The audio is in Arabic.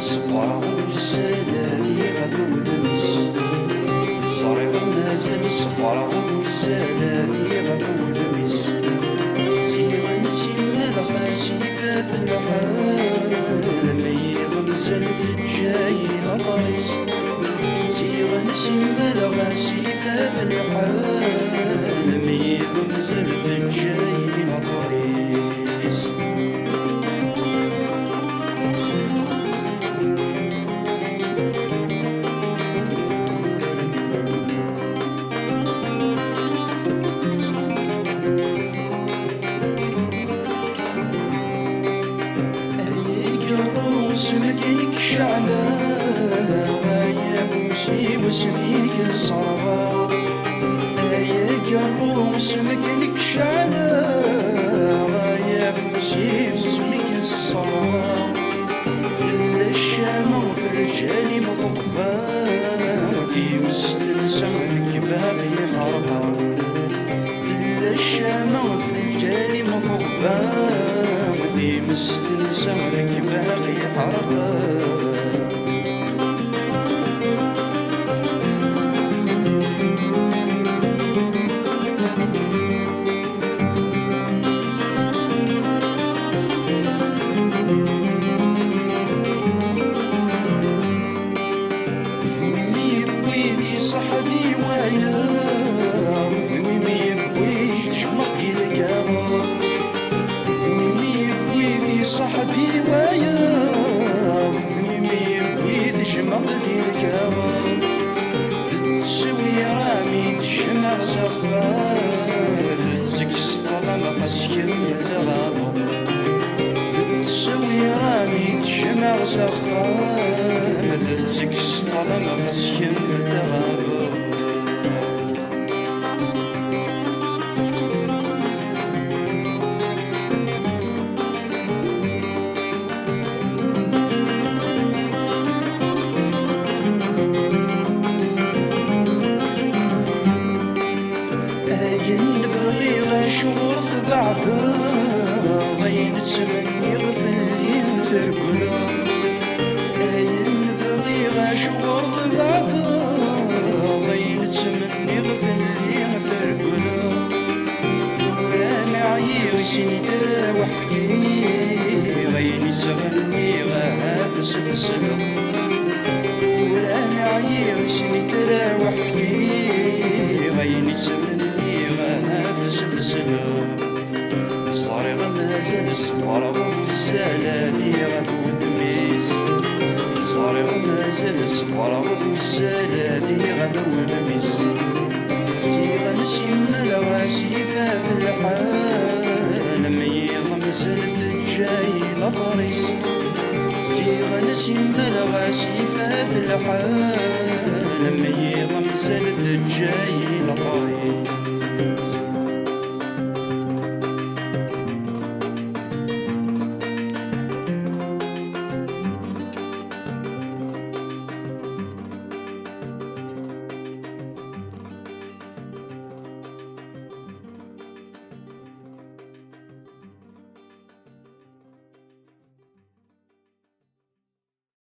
صفرا والزلال يغدو ذمس صريغ نازل صفرا والزلال يغدو ذمس زيغ نسينا الغاسي فات الحال ميغمزل في الجاي نطرس زيغ نسينا الغاسي فات الحال ميغمزل في الجاي نطرس سمكينك شعلة غاية فوسي وسميك الصرغة يا قرو سمكينك شعلة غاية فوسي وسميك الصرغة في الشام وفي الرجال مضبة في وسط السمك باقي خربة في الشام وفي الرجال مضبة وفي وسط السمك باقي حربة ثمي بويدي صحدي ويا ثمي بويدي شمقي القمر صحدي ويا وثميمي بويد شمغلي الكرام تسوي رامي تشمع زخار تكس طلم خسكم الغابة تسوي رامي تشمع زخار تكس طلم خسكم الغابة شغل بعضها غين تمني غفلين ثرقنا نبغي غشغل بعضها غين تمني غفلين ثرقنا انا عيش ندير وحدي غين تغني غهاب سلسلة وانا عيش ندير وحدي غين تمني غهاب سلسلة صارغ مازال صفرا والزلال يغدو ذميس صارغ مازال صفرا والزلال يغدو ذميس زيغ نسيم الغاسي فات الحال ميغمزل الجاي لطريس زيغ نسيم الغاسي فات الحال ميغمزل الجاي لطريس